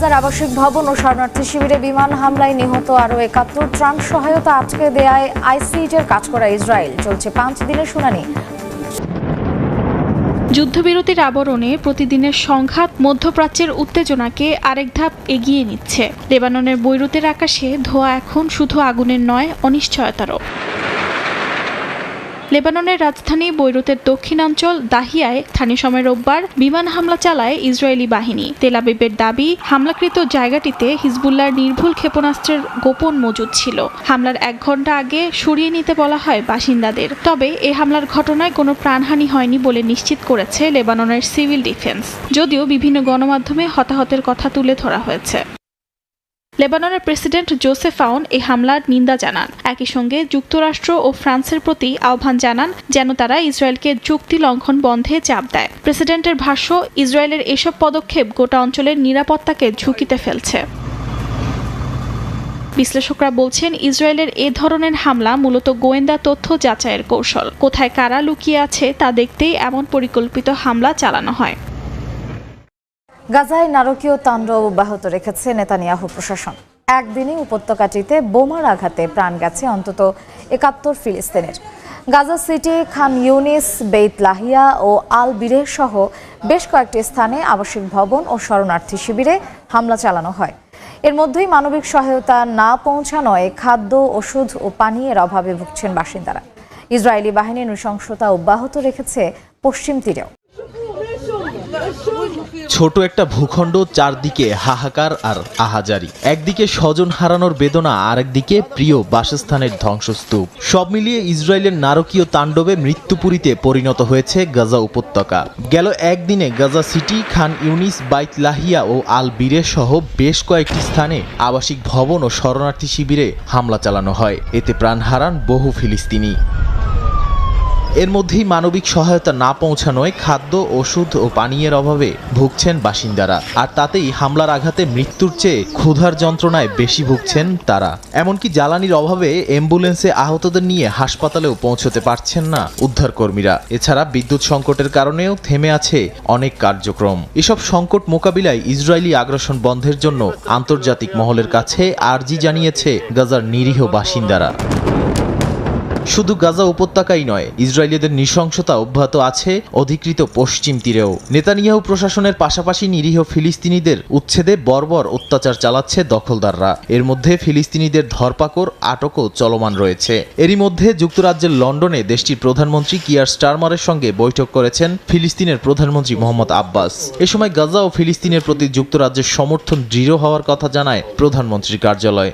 আবাসিক ভবন ও শরণার্থী শিবিরে বিমান হামলায় নিহত আরও ৭১ ত্রাণ সহায়তা আটকে দেয়ায় আইসিইউর কাজ করা ইসরায়েল। চলছে ৫ দিনের শুনানি। যুদ্ধবিরতির আবরণে প্রতিদিনের সংঘাত মধ্যপ্রাচ্যের উত্তেজনাকে আরেক ধাপ এগিয়ে নিচ্ছে। লেবাননের বৈরুতের আকাশে ধোঁয়া এখন শুধু আগুনের নয়, অনিশ্চয়তারও। লেবাননের রাজধানী বৈরুতের দক্ষিণাঞ্চল দাহিয়ায় স্থানীয় সময় রোববার বিমান হামলা চালায় ইসরায়েলি বাহিনী। তেল আবিবের দাবি, হামলাকৃত জায়গাটিতে হিজবুল্লাহর নির্ভুল ক্ষেপণাস্ত্রের গোপন মজুদ ছিল। হামলার ১ ঘণ্টা আগে সরিয়ে নিতে বলা হয় বাসিন্দাদের। তবে এই হামলার ঘটনায় কোনো প্রাণহানি হয়নি বলে নিশ্চিত করেছে লেবাননের সিভিল ডিফেন্স, যদিও বিভিন্ন গণমাধ্যমে হতাহতের কথা তুলে ধরা হয়েছে। লেবাননের প্রেসিডেন্ট জোসেফ আউন এই হামলার নিন্দা জানান। একই সঙ্গে যুক্তরাষ্ট্র ও ফ্রান্সের প্রতি আহ্বান জানান যেন তারা ইসরায়েলকে চুক্তি লঙ্ঘন বন্ধে চাপ দেয়। প্রেসিডেন্টের ভাষ্য, ইসরায়েলের এসব পদক্ষেপ গোটা অঞ্চলের নিরাপত্তাকে ঝুঁকিতে ফেলছে। বিশ্লেষকরা বলছেন, ইসরায়েলের এ ধরনের হামলা মূলত গোয়েন্দা তথ্য যাচাইয়ের কৌশল। কোথায় কারা লুকিয়ে আছে তা দেখতেই এমন পরিকল্পিত হামলা চালানো হয়। গাজায় নারকীয় তাণ্ডব অব্যাহত রেখেছে নেতানিয়াহু প্রশাসন। একদিনে উপত্যকাটিতে বোমার আঘাতে প্রাণ গেছে অন্তত ৭১ ফিলিস্তিনের। গাজা সিটি, খান ইউনিস, বেইত লাহিয়া ও আল বিরেহ সহ বেশ কয়েকটি স্থানে আবাসিক ভবন ও শরণার্থী শিবিরে হামলা চালানো হয়। এর মধ্যেই মানবিক সহায়তা না পৌঁছানোয় খাদ্য, ওষুধ ও পানীয়ের অভাবে ভুগছেন বাসিন্দারা। ইসরায়েলি বাহিনী নৃশংসতা অব্যাহত রেখেছে পশ্চিম তীরেও। ছোট একটা ভূখণ্ড, চারদিকে হাহাকার আর আহাজারি। একদিকে স্বজন হারানোর বেদনা, আরেকদিকে প্রিয় বাসস্থানের ধ্বংসস্তূপ। সব মিলিয়ে ইসরায়েলের নারকীয় তাণ্ডবে মৃত্যুপুরীতে পরিণত হয়েছে গাজা উপত্যকা। গেল একদিনে গাজা সিটি, খান ইউনিস, বাইত লাহিয়া ও আল বিরে সহ বেশ কয়েকটি স্থানে আবাসিক ভবন ও শরণার্থী শিবিরে হামলা চালানো হয়। এতে প্রাণ হারান বহু ফিলিস্তিনি। এর মধ্যেই মানবিক সহায়তা না পৌঁছানোয় খাদ্য, ওষুধ ও পানীয়ের অভাবে ভুগছেন বাসিন্দারা। আর তাতেই হামলার আঘাতে মৃত্যুর চেয়ে ক্ষুধার যন্ত্রণায় বেশি ভুগছেন তারা। এমনকি জ্বালানির অভাবে অ্যাম্বুলেন্সে আহতদের নিয়ে হাসপাতালেও পৌঁছতে পারছেন না উদ্ধারকর্মীরা। এছাড়া বিদ্যুৎ সংকটের কারণেও থেমে আছে অনেক কার্যক্রম। এসব সংকট মোকাবিলায় ইসরায়েলি আগ্রাসন বন্ধের জন্য আন্তর্জাতিক মহলের কাছে আর্জি জানিয়েছে গাজার নিরীহ বাসিন্দারা। শুধু গাজা উপত্যকাই নয়, ইসরায়েলিদের নৃশংসতা অব্যাহত আছে অধিকৃত পশ্চিম তীরেও। নেতানিয়াহু প্রশাসনের পাশাপাশি নিরীহ ফিলিস্তিনিদের উচ্ছেদে বর্বর অত্যাচার চালাচ্ছে দখলদাররা। এর মধ্যে ফিলিস্তিনিদের ধরপাকড়, আটকও চলমান রয়েছে। এরই মধ্যে যুক্তরাজ্যের লন্ডনে দেশটির প্রধানমন্ত্রী কিয়ার স্টারমারের সঙ্গে বৈঠক করেছেন ফিলিস্তিনের প্রধানমন্ত্রী মোহাম্মদ আব্বাস। এ সময় গাজা ও ফিলিস্তিনের প্রতি যুক্তরাজ্যের সমর্থন দৃঢ় হওয়ার কথা জানায় প্রধানমন্ত্রীর কার্যালয়।